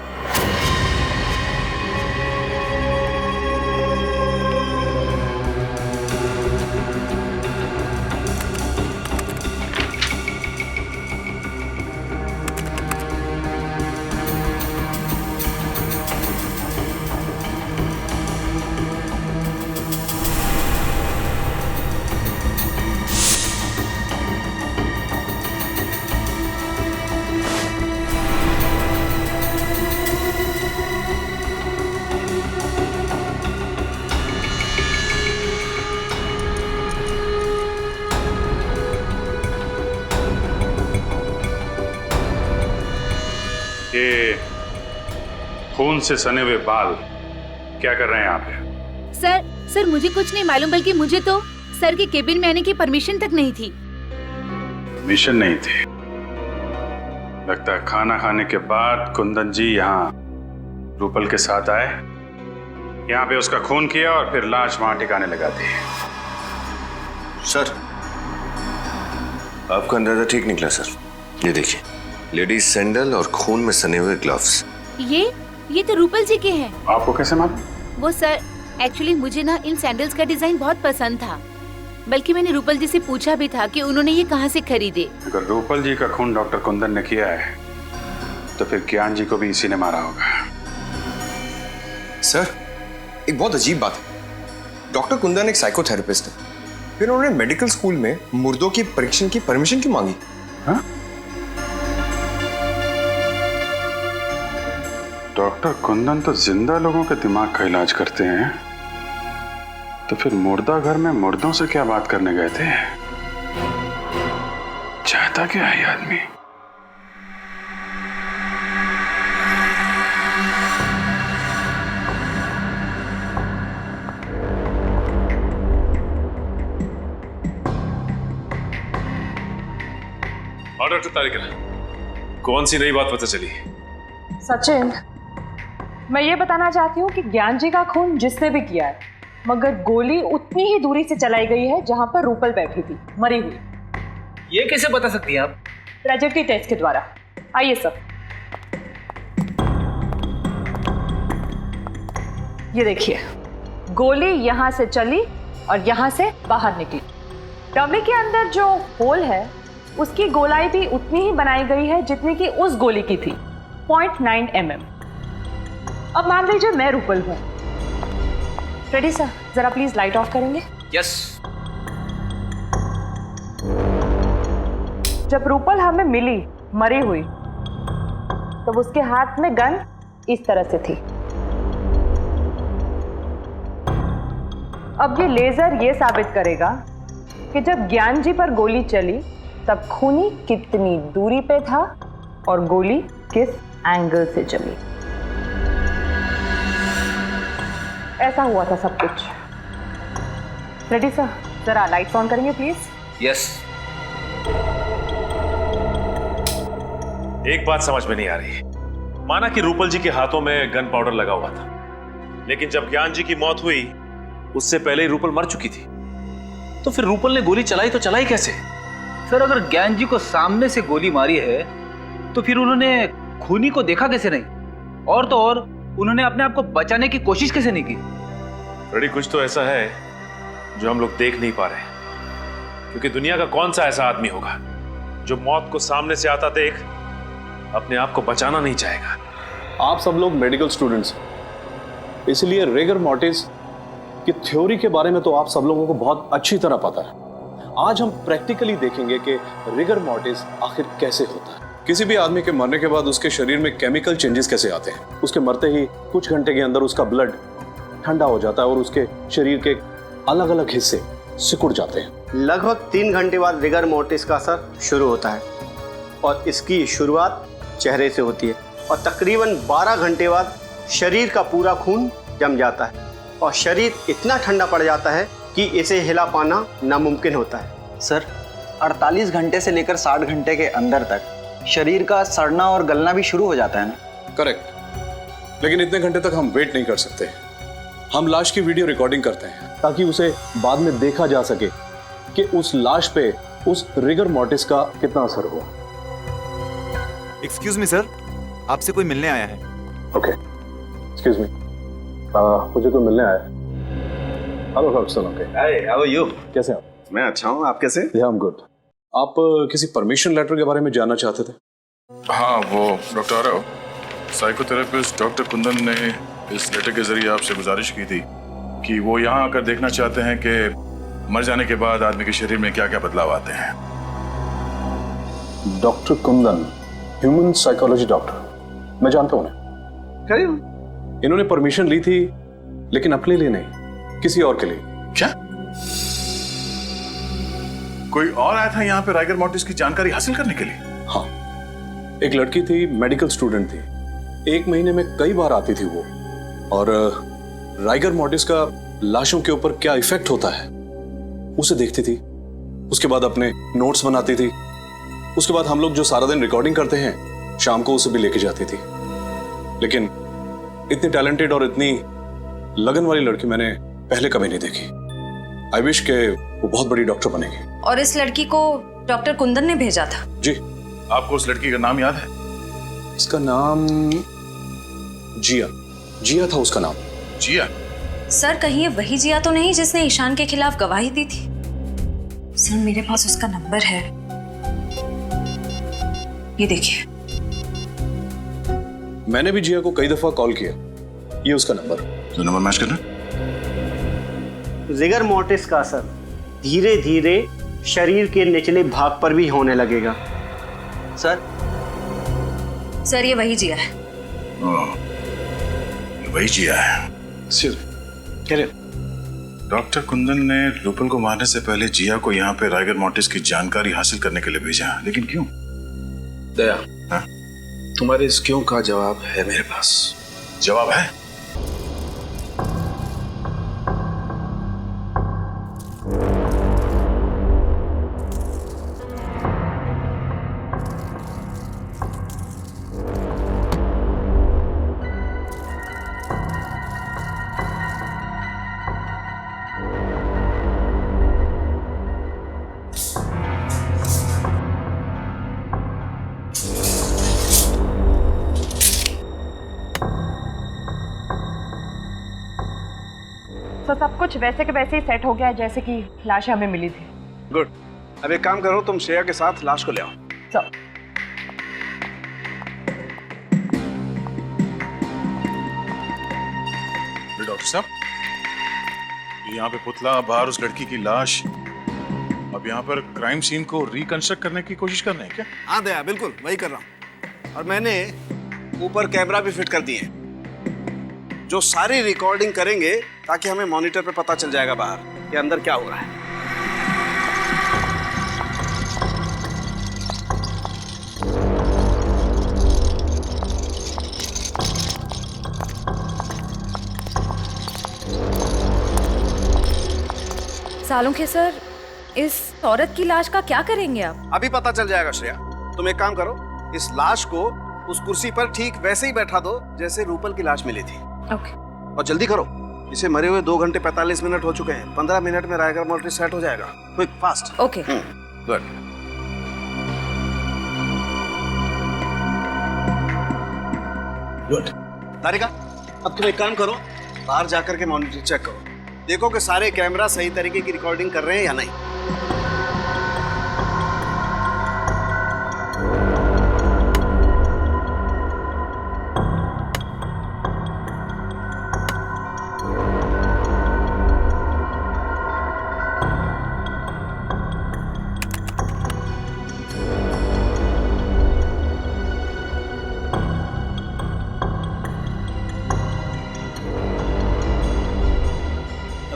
ये खून से सने हुए बाल क्या कर रहे हैं आप? सर मुझे कुछ नहीं मालूम, बल्कि मुझे तो सर के केबिन में आने की परमिशन तक नहीं थी। मिशन नहीं थी? लगता है खाना खाने के बाद कुंदन जी यहाँ रूपल के साथ आए, यहाँ पे उसका खून किया और फिर लाश वहां ठिकाने लगा दी। सर, आपका अंदाजा ठीक निकला सर। ये देखिए, लेडीज सैंडल और खून में सने हुए ग्लव्स। ये तो रूपल जी के हैं। आपको कैसे मालूम? वो सर, एक्चुअली मुझे ना इन सैंडल्स का डिजाइन बहुत पसंद था, बल्कि मैंने रूपल जी से पूछा भी था कि उन्होंने ये कहाँ से खरीदे। अगर रूपल जी का खून डॉक्टर कुंदन ने किया है तो फिर ज्ञान जी को भी इसी ने मारा होगा। सर, एक बहुत अजीब बात है। डॉक्टर कुंदन एक साइकोथेरेपिस्ट है, फिर उन्होंने मेडिकल स्कूल में मुर्दों की परीक्षण की परमिशन क्यों मांगी? हाँ? डॉक्टर कुंदन तो जिंदा लोगों के दिमाग का इलाज करते हैं, तो फिर मुर्दा घर में मुर्दों से क्या बात करने गए थे? चाहता क्या है आदमी? डॉक्टर तारिका, कौन सी नई बात पता चली? सचिन, मैं ये बताना चाहती हूँ कि ज्ञान जी का खून जिसने भी किया है, मगर गोली उतनी ही दूरी से चलाई गई है जहां पर रूपल बैठी थी मरी हुई। ये कैसे बता सकती हैं आप? ट्रेजेक्टरी टेस्ट के द्वारा। आइए सर, ये देखिए, गोली यहां से चली और यहां से बाहर निकली। डमी के अंदर जो होल है उसकी गोलाई भी उतनी ही बनाई गई है जितनी कि उस गोली की थी, 0.9 mm। अब मान लीजिए मैं रूपल हूं। रेडी सर, जरा प्लीज लाइट ऑफ करेंगे? यस। जब रूपल हमें मिली मरी हुई तब उसके हाथ में गन इस तरह से थी। अब ये लेजर ये साबित करेगा कि जब ज्ञान जी पर गोली चली तब खूनी कितनी दूरी पे था और गोली किस एंगल से चली। ऐसा हुआ था सब कुछ। रेडी सर, जरा लाइट्स ऑन करेंगे प्लीज। यस। एक बात समझ में नहीं आ रही। माना कि रूपल जी के हाथों में गन पाउडर लगा हुआ था, लेकिन जब ज्ञान जी की मौत हुई उससे पहले ही रूपल मर चुकी थी, तो फिर रूपल ने गोली चलाई तो चलाई कैसे? सर अगर ज्ञान जी को सामने से गोली मारी है तो फिर उन्होंने खूनी को देखा कैसे नहीं, और तो और उन्होंने अपने आप को बचाने की कोशिश कैसे नहीं की? रेडी, कुछ तो ऐसा है जो हम लोग देख नहीं पा रहे, क्योंकि दुनिया का कौन सा ऐसा आदमी होगा जो मौत को सामने से आता देख अपने आप को बचाना नहीं चाहेगा। आप सब लोग मेडिकल स्टूडेंट्स हैं, इसलिए रिगर मॉर्टिस की थ्योरी के बारे में तो आप सब लोगों को बहुत अच्छी तरह पता है। आज हम प्रैक्टिकली देखेंगे कि रिगर मॉर्टिस आखिर कैसे होता है। किसी भी आदमी के मरने के बाद उसके शरीर में केमिकल चेंजेस कैसे आते हैं। उसके मरते ही कुछ घंटे के अंदर उसका ब्लड ठंडा हो जाता है और उसके शरीर के अलग अलग हिस्से सिकुड़ जाते हैं। लगभग 3 घंटे बाद रिगर मोर्टिस का असर शुरू होता है और इसकी शुरुआत चेहरे से होती है और तकरीबन 12 घंटे बाद शरीर का पूरा खून जम जाता है और शरीर इतना ठंडा पड़ जाता है कि इसे हिला पाना नामुमकिन होता है। सर 48 घंटे से लेकर 60 घंटे के अंदर तक शरीर का सड़ना और गलना भी शुरू हो जाता है ना? करेक्ट, लेकिन इतने घंटे तक हम वेट नहीं कर सकते। हम लाश की वीडियो रिकॉर्डिंग करते हैं ताकि उसे बाद में देखा जा सके कि उस लाश पे उस रिगर मॉर्टिस का कितना असर हुआ। एक्सक्यूज मी सर, आपसे कोई मिलने आया है। ओके, एक्सक्यूज मी, मुझे कोई मिलने आया है। Hello doctor. Okay, hi, how are you? कैसे आप? मैं अच्छा हूँ, आप कैसे? या आई एम गुड। आप किसी परमिशन लेटर के बारे में जानना चाहते थे? हाँ, वो doctor Aarav, psychotherapist doctor Kundan ने इस लेटर के जरिए आपसे गुजारिश की थी कि वो यहाँ आकर देखना चाहते हैं कि मर जाने के बाद आदमी के शरीर में क्या क्या बदलाव आते हैं। Doctor Kundan, human psychology doctor, मैं जानता हूँ उन्हें। इन्होंने परमिशन ली थी लेकिन अपने लिए नहीं, किसी और के लिए। क्या कोई और आया था यहाँ पे राइगर मॉर्टिस की जानकारी हासिल करने के लिए? हाँ, एक लड़की थी, मेडिकल स्टूडेंट थी। 1 महीने में कई बार आती थी वो, और राइगर मॉर्टिस का लाशों के ऊपर क्या इफेक्ट होता है उसे देखती थी। उसके बाद अपने नोट्स बनाती थी। उसके बाद हम लोग जो सारा दिन रिकॉर्डिंग करते हैं शाम को उसे भी लेके जाती थी। लेकिन इतनी टैलेंटेड और इतनी लगन वाली लड़की मैंने पहले कभी नहीं देखी। आई विश के वो बहुत बड़ी डॉक्टर बनेगी। और इस लड़की को डॉक्टर कुंदन ने भेजा था? जी। आपको उस लड़की का नाम याद है? इसका नाम जिया, जिया था उसका नाम। जिया? सर कहीं ये वही जिया तो नहीं जिसने ईशान के खिलाफ गवाही दी थी? सर मेरे पास उसका नंबर है, ये देखिए। मैंने भी जिया को कई दफा कॉल किया, ये उसका नंबर। तो नंबर मैच करना। रिगर मॉर्टिस का असर धीरे धीरे शरीर के निचले भाग पर भी होने लगेगा। सर ये वही जिया है। वही जिया है। डॉक्टर कुंदन ने रूपल को मारने से पहले जिया को यहाँ पे राइगर मॉर्टिस की जानकारी हासिल करने के लिए भेजा, लेकिन क्यों? दया, तुम्हारे इस क्यों का जवाब है मेरे पास। जवाब है? तो सब कुछ वैसे के वैसे ही सेट हो गया है जैसे कि लाश हमें मिली थी। गुड। अब एक काम करो, तुम श्रेया के साथ लाश को ले आओ। चलो। डॉक्टर साहब, यहाँ पे पुतला, बाहर उस लड़की की लाश, अब यहाँ पर क्राइम सीन को रिकंस्ट्रक्ट करने की कोशिश कर रहे हैं क्या? हाँ दया, बिल्कुल वही कर रहा हूँ। और मैंने ऊपर कैमरा भी फिट कर दिए हैं जो सारी रिकॉर्डिंग करेंगे ताकि हमें मॉनिटर पे पता चल जाएगा बाहर कि अंदर क्या हो रहा है। सालोंखे सर, इस औरत की लाश का क्या करेंगे आप? अभी पता चल जाएगा श्रेया। तुम एक काम करो, इस लाश को उस कुर्सी पर ठीक वैसे ही बैठा दो जैसे रूपल की लाश मिली थी। ओके। और जल्दी करो, इसे मरे हुए 2 घंटे 45 मिनट हो चुके हैं। 15 मिनट में रायगर मोर्टिस सेट हो जाएगा। Quick fast. Okay. Good. Good. Tarika, अब तुम एक काम करो, बाहर जाकर के मॉनिटर चेक करो, देखो कि सारे कैमरा सही तरीके की रिकॉर्डिंग कर रहे हैं या नहीं।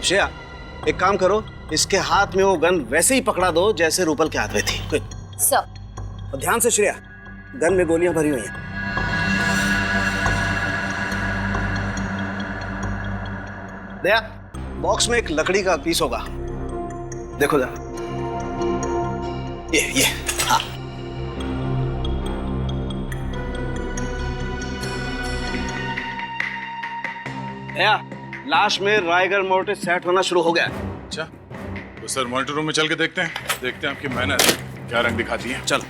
श्रेया, एक काम करो, इसके हाथ में वो गन वैसे ही पकड़ा दो जैसे रूपल के हाथ में थी। क्विक। सर। और ध्यान से श्रेया, गन में गोलियां भरी हुई हैं। दया, बॉक्स में एक लकड़ी का पीस होगा, देखो जरा। ये हाँ। दया, लाश में रायगर मोर्टिस सेट होना शुरू हो गया है। अच्छा, तो सर मॉनिटर रूम में चल के देखते हैं आपकी मेहनत क्या रंग दिखाती है। चल।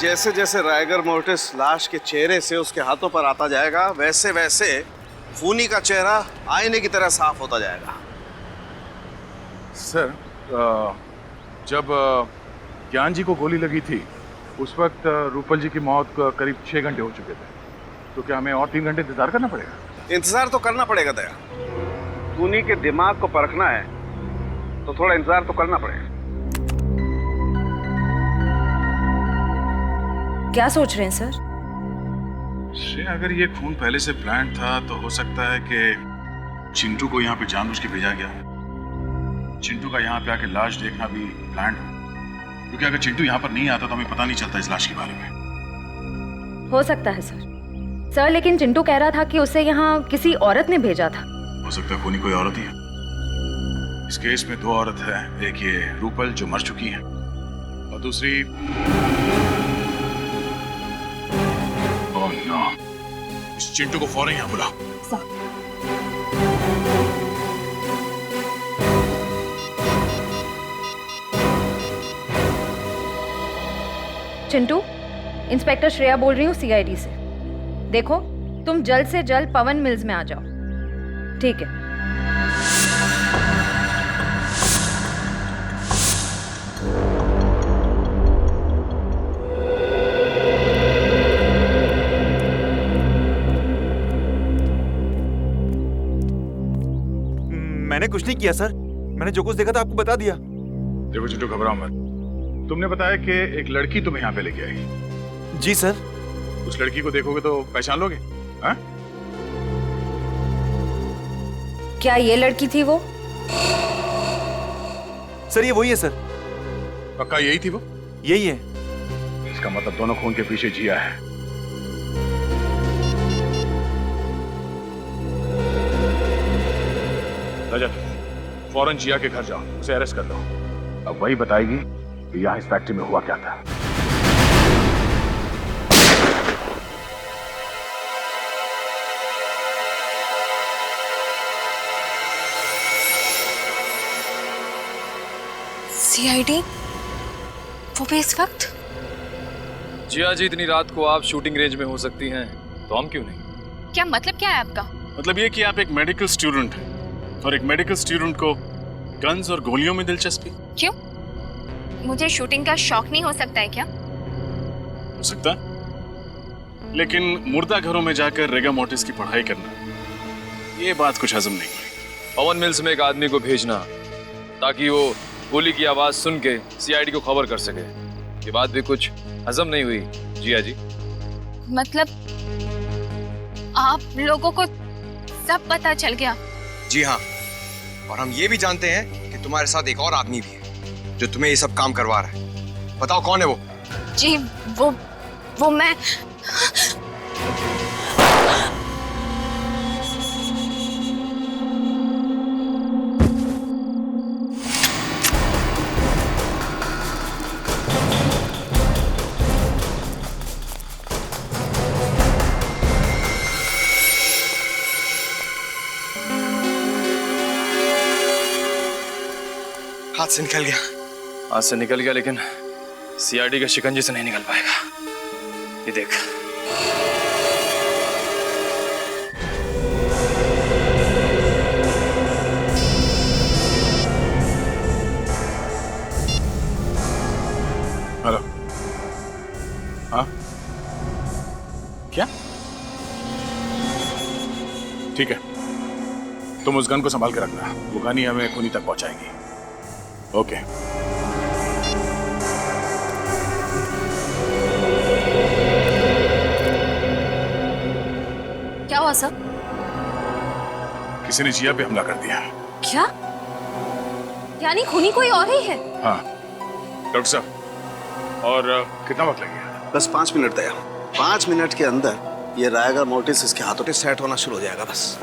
जैसे जैसे रायगर मोर्टिस लाश के चेहरे से उसके हाथों पर आता जाएगा, वैसे वैसे खूनी का चेहरा आईने की तरह साफ होता जाएगा। सर, जब ज्ञान जी को गोली लगी थी उस वक्त रूपल जी की मौत करीब 6 घंटे हो चुके थे, तो क्या हमें और 3 घंटे इंतजार करना पड़ेगा? इंतजार तो करना पड़ेगा दया। खूनी के दिमाग को परखना है तो थोड़ा इंतजार तो करना पड़ेगा। क्या सोच रहे हैं सर? श्रेया, अगर ये खून पहले से प्लान था तो हो सकता है कि चिंटू को यहाँ पे जानबूझ के भेजा गया। चिंटू का यहाँ पे आके लाश देखना भी प्लान हो, क्योंकि अगर चिंटू यहाँ पर नहीं आता तो हमें पता नहीं चलता इस लाश के बारे में। हो सकता है सर, लेकिन चिंटू कह रहा था कि उसे यहाँ किसी औरत ने भेजा था। हो सकता है खूनी कोई औरत ही है। इस केस में 2 औरत है, एक ये रूपल जो मर चुकी है और दूसरी ओह नो, इस चिंटू को फौरन यहाँ बुला। चिंटू, इंस्पेक्टर श्रेया बोल रही हूँ CID से। देखो, तुम जल्द से जल्द पवन मिल्स में आ जाओ। ठीक है। मैंने कुछ नहीं किया सर, मैंने जो कुछ देखा था आपको बता दिया। देखो चिंटू, घबराओ मत। तुमने बताया कि एक लड़की तुम्हें यहाँ पे लेके आई। जी सर। उस लड़की को देखोगे तो पहचान लोगे? हाँ? क्या ये लड़की थी वो? सर ये वही है सर। पक्का यही थी वो? यही है। इसका मतलब दोनों खून के पीछे जिया है। रजत, फौरन जिया के घर जाओ, उसे अरेस्ट कर लो। अब वही बताएगी कि यहाँ इस फैक्ट्री में हुआ क्या था। CID? वो भी इस वक्त? जिया जी, इतनी रात को आप शूटिंग रेंज में हो सकती हैं, तो हम क्यों नहीं? क्या मतलब क्या है आपका? मतलब ये कि आप एक मेडिकल स्टूडेंट हैं और एक मेडिकल स्टूडेंट को गन्स और गोलियों में दिलचस्पी। क्यों? मुझे शूटिंग का शौक नहीं हो सकता है क्या? हो सकता, लेकिन मुर्दा घरों में जाकर रेगा मोर्टिस की पढ़ाई करना, ये बात कुछ हजम नहीं हुई। पवन मिल्स में एक आदमी को भेजना ताकि वो गोली की आवाज सुन के CID को खबर कर सके, ये बात भी कुछ हजम नहीं हुई जिया जी। मतलब आप लोगों को सब पता चल गया? जी हाँ, और हम ये भी जानते हैं कि तुम्हारे साथ एक और आदमी भी है जो तुम्हें ये सब काम करवा रहा है। बताओ कौन है वो? जी वो मैं। से निकल गया। हाथ से निकल गया, लेकिन सीआईडी के शिकंजे से नहीं निकल पाएगा। ये देख। हेलो। हाँ क्या? ठीक है, तुम उस गन को संभाल के रखना, वो गन ही हमें खूनी तक पहुंचाएगी। ओके। क्या हुआ सर? किसी ने जिया पे हमला कर दिया। क्या? यानी खूनी कोई और ही है? हाँ डॉक्टर साहब, और कितना वक्त लगेगा? बस 5 मिनट तैयार। 5 मिनट के अंदर ये रायगर मोर्टिस इसके हाथों से सेट होना शुरू हो जाएगा बस।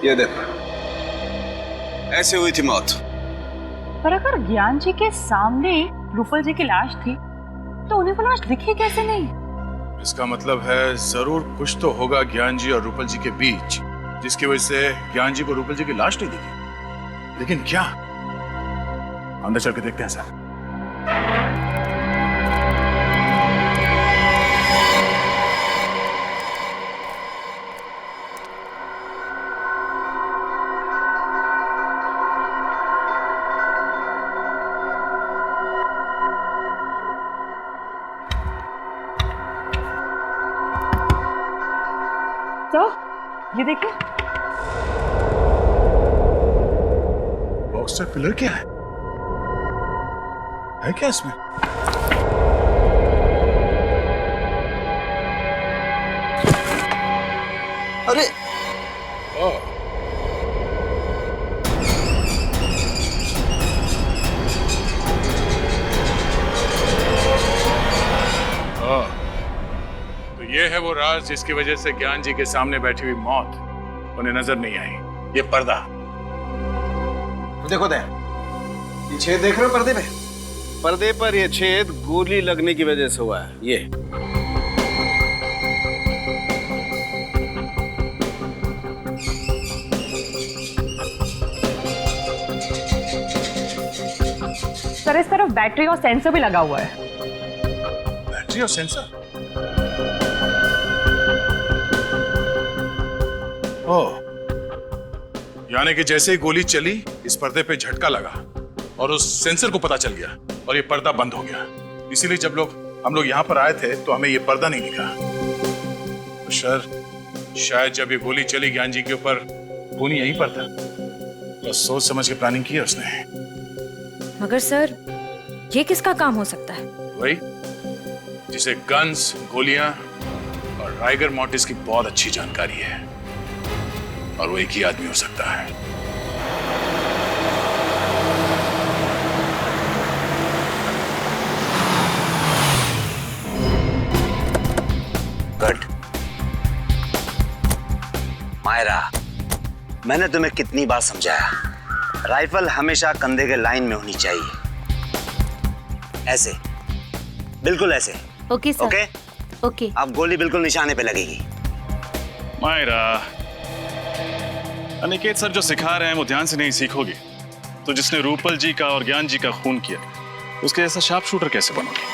ये देखो, ऐसे हुई थी मौत। पर अगर ज्ञान जी के सामने रूपल जी की लाश थी तो उन्हें वो लाश दिखी कैसे नहीं? इसका मतलब है जरूर कुछ तो होगा ज्ञान जी और रूपल जी के बीच, जिसकी वजह से ज्ञान जी को रूपल जी की लाश नहीं दिखी। लेकिन क्या? अंदर चल के देखते हैं सर। तो ये देखिए, बॉक्स पिलर क्या है क्या इसमें? अरे तो ये है वो राज जिसकी वजह से ज्ञान जी के सामने बैठी हुई मौत उन्हें नजर नहीं आई। ये पर्दा देखो दया, ये छेद देख रहे हो पर्दे पे? पर्दे पर ये छेद गोली लगने की वजह से हुआ है। ये सर इस तरफ बैटरी और सेंसर भी लगा हुआ है। बैटरी और सेंसर? ओह, यानी कि जैसे ही गोली चली इस पर्दे पे झटका लगा और उस सेंसर को पता चल गया और ये पर्दा बंद हो गया। इसीलिए जब हम लोग यहाँ पर आए थे तो हमें ये पर्दा नहीं दिखा। तो शायद जब ये गोली चली ज्ञान जी के ऊपर, खूनी यहीं पर था, तो सोच समझ के प्लानिंग की है उसने। मगर सर ये किसका काम हो सकता है? वही जिसे गन्स, गोलियां और राइगर मोर्टिस की बहुत अच्छी जानकारी है, और वो एक ही आदमी हो सकता है। गुड मायरा, मैंने तुम्हें कितनी बार समझाया, राइफल हमेशा कंधे के लाइन में होनी चाहिए। ऐसे, बिल्कुल ऐसे। Okay sir. Okay okay. अब गोली बिल्कुल निशाने पे लगेगी। मायरा, अनिकेत सर जो सिखा रहे हैं वो ध्यान से नहीं सीखोगी तो जिसने रूपल जी का और ज्ञान जी का खून किया उसके जैसा शार्प शूटर कैसे बनोगे?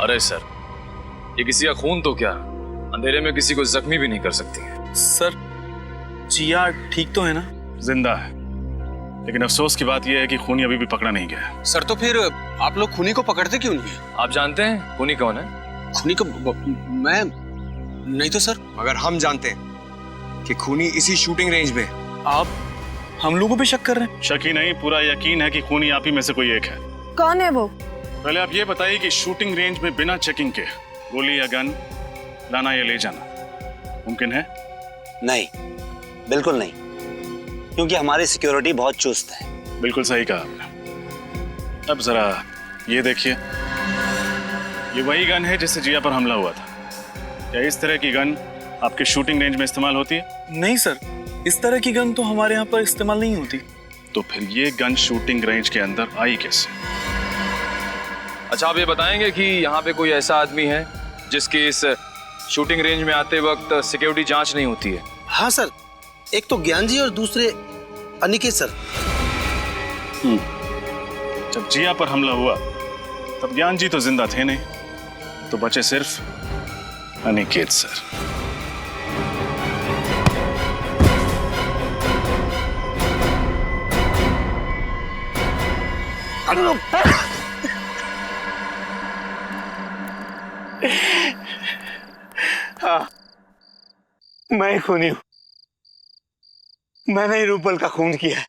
अरे सर, ये किसी का खून तो क्या, अंधेरे में किसी को जख्मी भी नहीं कर सकती है। सर, जिया ठीक तो है ना? जिंदा है, लेकिन अफसोस की बात यह है कि खूनी अभी भी पकड़ा नहीं गया। सर तो फिर आप लोग खूनी को पकड़ते क्यों नहीं? आप जानते हैं खूनी कौन है? खूनी को मैं नहीं तो सर। मगर हम जानते हैं कि खूनी इसी शूटिंग रेंज में। आप हम लोगों पे शक कर रहे हैं? शक ही नहीं, पूरा यकीन है कि खूनी आप ही में से कोई एक है। कौन है वो? पहले आप ये बताइए कि शूटिंग रेंज में बिना चेकिंग के गोली या गन लाना या ले जाना मुमकिन है? नहीं, बिल्कुल नहीं, क्योंकि हमारी सिक्योरिटी बहुत चुस्त है। बिल्कुल सही कहा आपने। अब जरा ये देखिए, ये वही गन है जिससे जिया पर हमला हुआ था। क्या इस तरह की गन आपके शूटिंग रेंज में इस्तेमाल होती है? नहीं सर, इस तरह की गन तो हमारे यहाँ पर इस्तेमाल नहीं होती। तो फिर ये गन शूटिंग रेंज के अंदर आई कैसे? अच्छा, आप ये बताएंगे कि यहाँ पे कोई ऐसा आदमी है जिसकी इस शूटिंग रेंज में आते वक्त सिक्योरिटी जांच नहीं होती है? हाँ सर, एक तो ज्ञान जी और दूसरे अनिकेत सर। जब जिया पर हमला हुआ तब ज्ञान जी तो जिंदा थे नहीं, तो बचे सिर्फ अनिकेत सर। हाँ, मैं खूनी हूं। मैंने ही रूपल का खून किया है।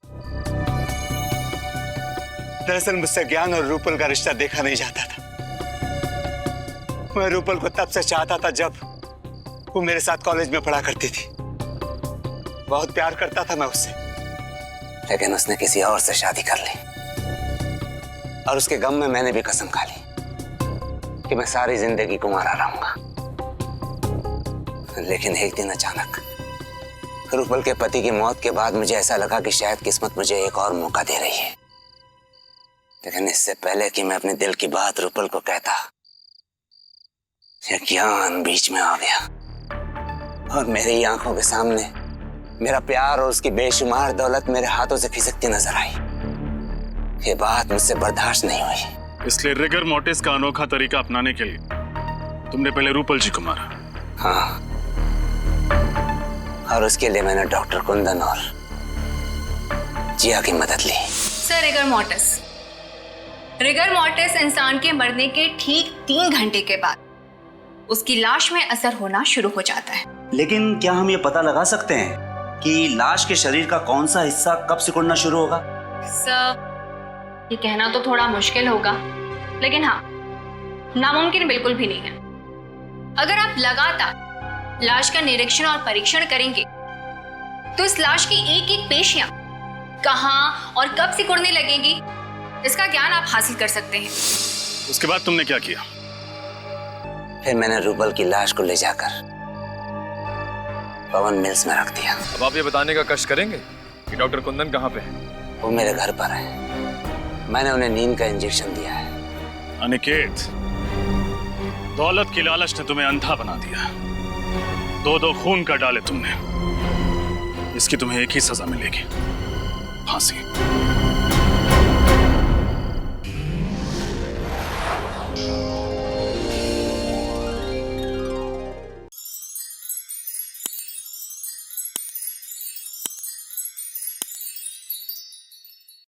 दरअसल मुझसे ज्ञान और रूपल का रिश्ता देखा नहीं जाता था। मैं रूपल को तब से चाहता था जब वो मेरे साथ कॉलेज में पढ़ा करती थी। बहुत प्यार करता था मैं उससे, लेकिन उसने किसी और से शादी कर ली और उसके गम में मैंने भी कसम खा ली कि मैं सारी जिंदगी कुंवारा रहूंगा। लेकिन एक दिन अचानक रूपल के पति की मौत के बाद मुझे ऐसा लगा कि शायद किस्मत मुझे एक और मौका दे रही है। लेकिन इससे पहले कि मैं अपने दिल की बात रूपल को कहता, यह ज्ञान बीच में आ गया और मेरी आंखों के सामने मेरा प्यार और उसकी बेशुमार दौलत मेरे हाथों से खिसकती नजर आई। ये बात मुझसे बर्दाश्त नहीं हुई। इसलिए रिगर मोर्टिस का अनोखा तरीका अपनाने के लिए तुमने पहले रूपल जी को मारा? हाँ, और उसके लिए मैंने डॉक्टर कुंदन और जिया की मदद ली। Sir, rigor mortis. Rigor mortis इंसान के मरने के ठीक 3 घंटे के बाद उसकी लाश में असर होना शुरू हो जाता है। लेकिन क्या हम ये पता लगा सकते हैं कि लाश के शरीर का कौन सा हिस्सा कब सिकुड़ना शुरू होगा? सर, ये कहना तो थोड़ा मुश्किल होगा, लेकिन हाँ, नामुमकिन बिल्कुल भी नहीं है। अगर आप लगातार लाश का निरीक्षण और परीक्षण करेंगे तो इस लाश की एक एक पेशियां कहां और कब सिकुड़ने लगेंगी, इसका ज्ञान आप हासिल कर सकते हैं। उसके बाद तुमने क्या किया? फिर मैंने रूपल की लाश को ले जाकर पवन मिल्स में रख दिया। अब आप ये बताने का कष्ट करेंगे कि डॉक्टर कुंदन कहाँ पे है? वो मेरे घर पर है। मैंने उन्हें नींद का इंजेक्शन दिया है। अनिकेत, दौलत की लालच ने तुम्हें अंधा बना दिया। 2-2 खून कर डाले तुमने। इसकी तुम्हें एक ही सजा मिलेगी, फांसी।